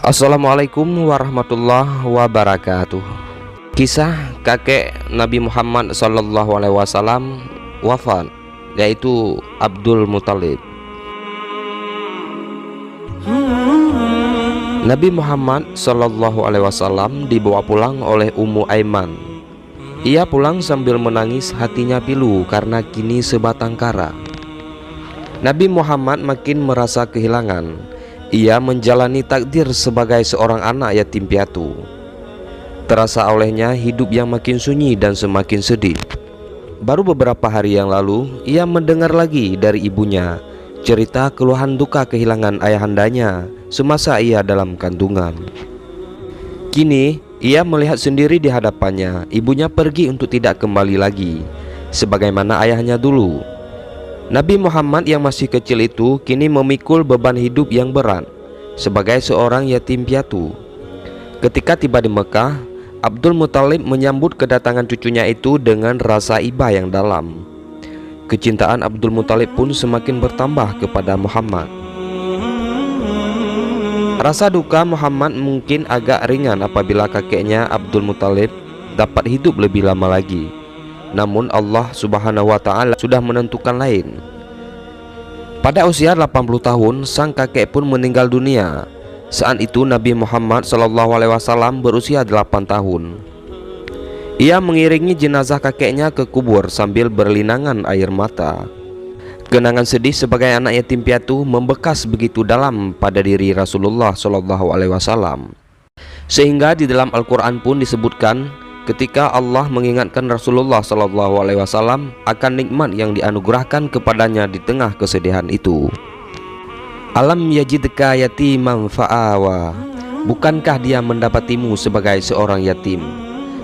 Assalamualaikum warahmatullahi wabarakatuh. Kisah kakek Nabi Muhammad SAW wafat, yaitu Abdul Muthalib. Nabi Muhammad SAW dibawa pulang oleh Ummu Aiman. Ia pulang sambil menangis, hatinya pilu karena kini sebatang kara. Nabi Muhammad makin merasa kehilangan. Ia menjalani takdir sebagai seorang anak yatim piatu. Terasa olehnya hidup yang makin sunyi dan semakin sedih. Baru beberapa hari yang lalu, ia mendengar lagi dari ibunya cerita keluhan duka kehilangan ayahandanya semasa ia dalam kandungan. Kini, ia melihat sendiri di hadapannya ibunya pergi untuk tidak kembali lagi sebagaimana ayahnya dulu. Nabi Muhammad yang masih kecil itu kini memikul beban hidup yang berat sebagai seorang yatim piatu. Ketika tiba di Mekah, Abdul Muthalib menyambut kedatangan cucunya itu dengan rasa iba yang dalam. Kecintaan Abdul Muthalib pun semakin bertambah kepada Muhammad. Rasa duka Muhammad mungkin agak ringan apabila kakeknya Abdul Muthalib dapat hidup lebih lama lagi. Namun Allah Subhanahu wa ta'ala sudah menentukan lain. Pada usia 80 tahun, sang kakek pun meninggal dunia. Saat itu Nabi Muhammad SAW berusia 8 tahun. Ia mengiringi jenazah kakeknya ke kubur sambil berlinangan air mata. Kenangan sedih sebagai anak yatim piatu membekas begitu dalam pada diri Rasulullah SAW. Sehingga di dalam Al-Quran pun disebutkan ketika Allah mengingatkan Rasulullah SAW akan nikmat yang dianugerahkan kepadanya di tengah kesedihan itu. Alam yajidka yatiman fa'awa, bukankah dia mendapatimu sebagai seorang yatim,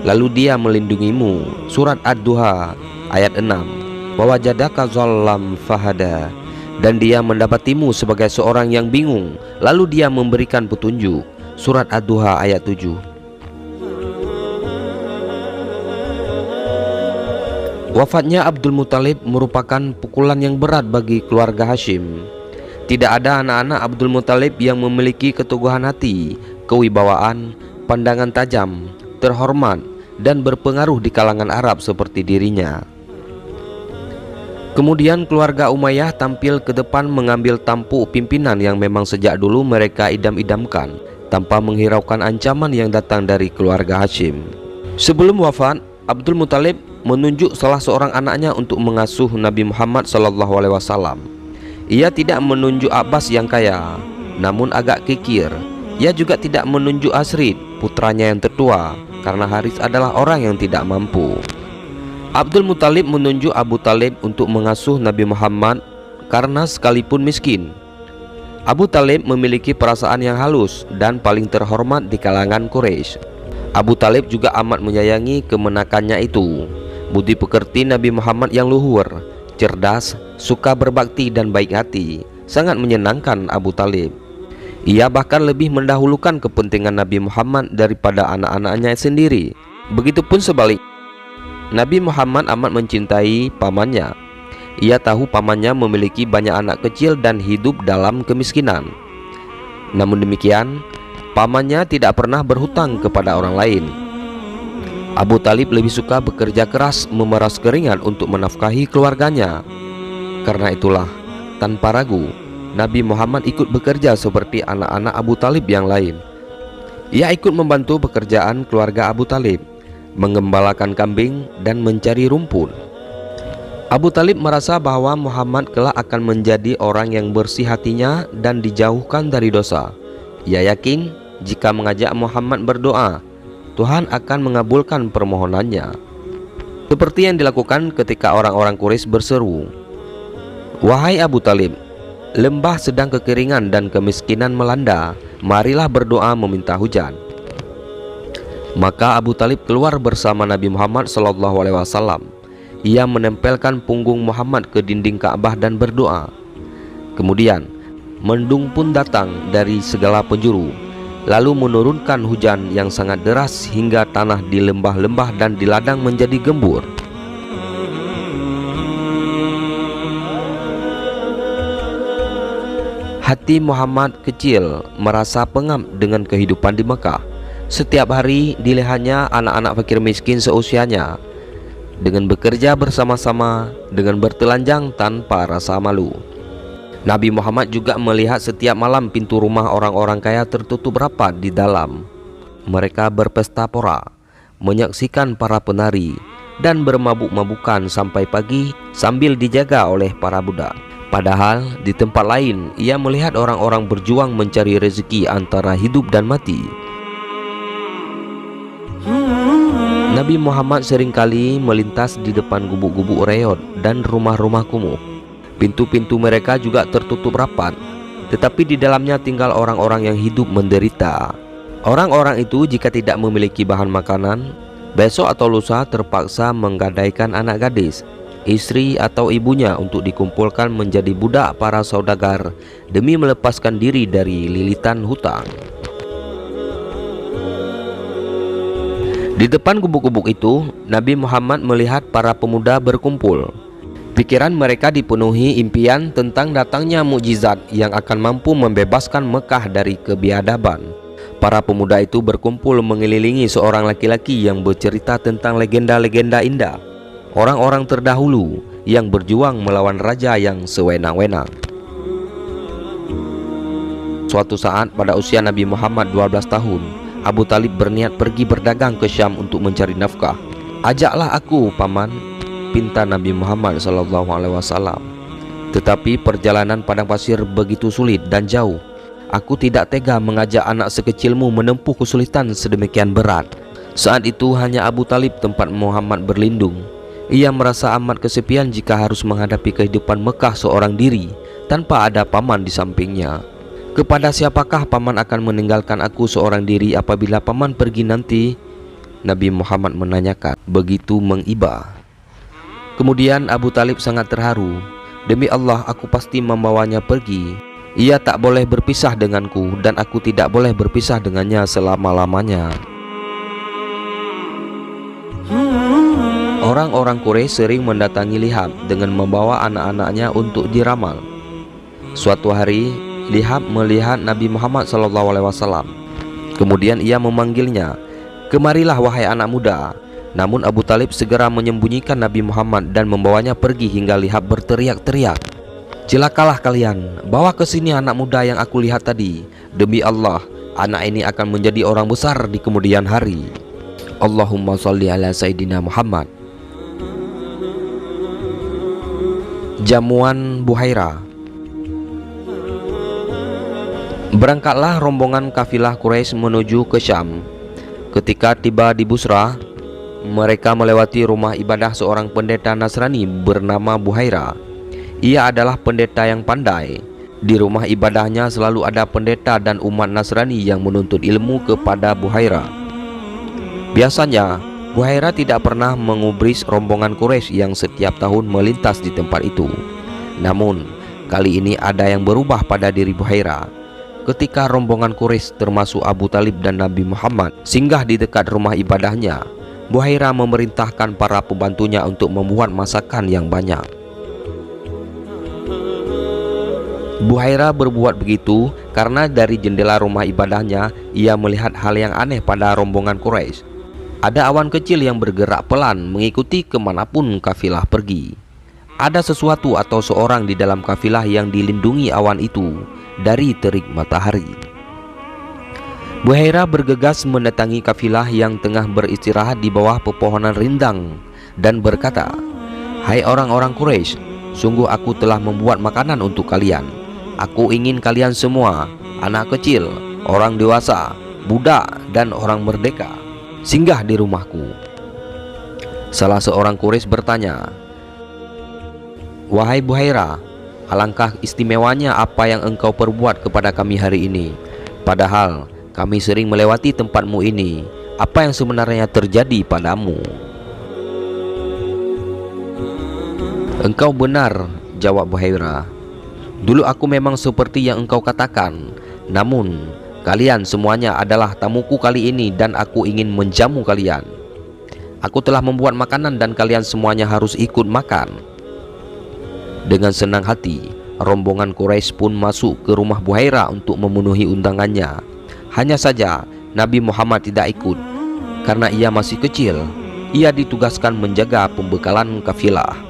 lalu dia melindungimu. Surat Ad-Duha ayat 6. Wawajadaka zallam fahada, dan dia mendapatimu sebagai seorang yang bingung, lalu dia memberikan petunjuk. Surat Ad-Duha ayat 7. Wafatnya Abdul Muthalib merupakan pukulan yang berat bagi keluarga Hashim. Tidak ada anak-anak Abdul Muthalib yang memiliki keteguhan hati, kewibawaan, pandangan tajam, terhormat, dan berpengaruh di kalangan Arab seperti dirinya. Kemudian keluarga Umayyah tampil ke depan mengambil tampuk pimpinan yang memang sejak dulu mereka idam-idamkan, tanpa menghiraukan ancaman yang datang dari keluarga Hashim. Sebelum wafat, Abdul Muthalib menunjuk salah seorang anaknya untuk mengasuh Nabi Muhammad SAW. Ia tidak menunjuk Abbas yang kaya, namun agak kikir. Ia juga tidak menunjuk Asrid, putranya yang tertua, karena Haris adalah orang yang tidak mampu. Abdul Muthalib menunjuk Abu Talib untuk mengasuh Nabi Muhammad karena sekalipun miskin, Abu Talib memiliki perasaan yang halus dan paling terhormat di kalangan Quraisy. Abu Talib juga amat menyayangi kemenakannya itu. Budi pekerti Nabi Muhammad yang luhur, cerdas, suka berbakti dan baik hati sangat menyenangkan Abu Talib. Ia bahkan lebih mendahulukan kepentingan Nabi Muhammad daripada anak-anaknya sendiri. Begitupun sebalik, Nabi Muhammad amat mencintai pamannya. Ia tahu pamannya memiliki banyak anak kecil dan hidup dalam kemiskinan. Namun demikian, pamannya tidak pernah berhutang kepada orang lain. Abu Talib lebih suka bekerja keras memeras keringat untuk menafkahi keluarganya. Karena itulah, tanpa ragu, Nabi Muhammad ikut bekerja seperti anak-anak Abu Talib yang lain. Ia ikut membantu pekerjaan keluarga Abu Talib, menggembalakan kambing dan mencari rumput. Abu Talib merasa bahwa Muhammad kelak akan menjadi orang yang bersih hatinya dan dijauhkan dari dosa. Ia yakin jika mengajak Muhammad berdoa, Tuhan akan mengabulkan permohonannya. Seperti yang dilakukan ketika orang-orang Quraisy berseru, "Wahai Abu Talib, lembah sedang kekeringan dan kemiskinan melanda, marilah berdoa meminta hujan." Maka Abu Talib keluar bersama Nabi Muhammad SAW. Ia menempelkan punggung Muhammad ke dinding Ka'bah dan berdoa. Kemudian mendung pun datang dari segala penjuru, lalu menurunkan hujan yang sangat deras hingga tanah di lembah-lembah dan di ladang menjadi gembur. Hati Muhammad kecil merasa pengam dengan kehidupan di Mekah. Setiap hari dilihatnya anak-anak fakir miskin seusianya dengan bekerja bersama-sama, dengan bertelanjang tanpa rasa malu. Nabi Muhammad juga melihat setiap malam pintu rumah orang-orang kaya tertutup rapat di dalam. Mereka berpesta pora, menyaksikan para penari, dan bermabuk-mabukan sampai pagi sambil dijaga oleh para budak. Padahal di tempat lain ia melihat orang-orang berjuang mencari rezeki antara hidup dan mati. Nabi Muhammad seringkali melintas di depan gubuk-gubuk reot dan rumah-rumah kumuh. Pintu-pintu mereka juga tertutup rapat, tetapi di dalamnya tinggal orang-orang yang hidup menderita. Orang-orang itu jika tidak memiliki bahan makanan, besok atau lusa terpaksa menggadaikan anak gadis, istri atau ibunya untuk dikumpulkan menjadi budak para saudagar demi melepaskan diri dari lilitan hutang. Di depan gubuk-gubuk itu, Nabi Muhammad melihat para pemuda berkumpul. Pikiran mereka dipenuhi impian tentang datangnya mukjizat yang akan mampu membebaskan Mekah dari kebiadaban. Para pemuda itu berkumpul mengelilingi seorang laki-laki yang bercerita tentang legenda-legenda indah, orang-orang terdahulu yang berjuang melawan raja yang sewenang-wenang. Suatu saat pada usia Nabi Muhammad 12 tahun, Abu Talib berniat pergi berdagang ke Syam untuk mencari nafkah. "Ajaklah aku, paman," pinta Nabi Muhammad SAW. "Tetapi perjalanan padang pasir begitu sulit dan jauh. Aku tidak tega mengajak anak sekecilmu menempuh kesulitan sedemikian berat." Saat itu hanya Abu Talib tempat Muhammad berlindung. Ia merasa amat kesepian jika harus menghadapi kehidupan Mekah seorang diri tanpa ada paman di sampingnya. "Kepada siapakah paman akan meninggalkan aku seorang diri apabila paman pergi nanti?" Nabi Muhammad menanyakan, begitu mengiba. Kemudian Abu Talib sangat terharu. "Demi Allah, aku pasti membawanya pergi. Ia tak boleh berpisah denganku dan aku tidak boleh berpisah dengannya selama-lamanya." Orang-orang Quraisy sering mendatangi Lihab dengan membawa anak-anaknya untuk diramal. Suatu hari Lihab melihat Nabi Muhammad SAW. Kemudian ia memanggilnya, "Kemarilah wahai anak muda." Namun Abu Talib segera menyembunyikan Nabi Muhammad dan membawanya pergi hingga Lihab berteriak-teriak, "Celakalah kalian, bawa ke sini anak muda yang aku lihat tadi. Demi Allah, anak ini akan menjadi orang besar di kemudian hari." Allahumma sholli ala Sayyidina Muhammad. Jamuan Buhairah. Berangkatlah rombongan kafilah Quraisy menuju ke Syam. Ketika tiba di Busra, mereka melewati rumah ibadah seorang pendeta Nasrani bernama Buhairah. Ia adalah pendeta yang pandai. Di rumah ibadahnya selalu ada pendeta dan umat Nasrani yang menuntut ilmu kepada Buhairah. Biasanya Buhairah tidak pernah mengubris rombongan Quraisy yang setiap tahun melintas di tempat itu. Namun kali ini ada yang berubah pada diri Buhairah. Ketika rombongan Quraisy termasuk Abu Talib dan Nabi Muhammad singgah di dekat rumah ibadahnya, Buhairah memerintahkan para pembantunya untuk membuat masakan yang banyak. Buhairah berbuat begitu karena dari jendela rumah ibadahnya ia melihat hal yang aneh pada rombongan Quraisy. Ada awan kecil yang bergerak pelan mengikuti kemanapun kafilah pergi. Ada sesuatu atau seorang di dalam kafilah yang dilindungi awan itu dari terik matahari. Buhairah bergegas mendatangi kafilah yang tengah beristirahat di bawah pepohonan rindang dan berkata, "Hai orang-orang Quraisy, sungguh aku telah membuat makanan untuk kalian. Aku ingin kalian semua, anak kecil, orang dewasa, budak, dan orang merdeka, singgah di rumahku." Salah seorang Quraisy bertanya, "Wahai Buhairah, alangkah istimewanya apa yang engkau perbuat kepada kami hari ini. Padahal kami sering melewati tempatmu ini. Apa yang sebenarnya terjadi padamu?" "Engkau benar," jawab Buhairah. "Dulu aku memang seperti yang engkau katakan. Namun kalian semuanya adalah tamuku kali ini dan aku ingin menjamu kalian. Aku telah membuat makanan dan kalian semuanya harus ikut makan." Dengan senang hati rombongan Quraisy pun masuk ke rumah Buhairah untuk memenuhi undangannya. Hanya saja Nabi Muhammad tidak ikut karena ia masih kecil. Ia ditugaskan menjaga pembekalan kafilah.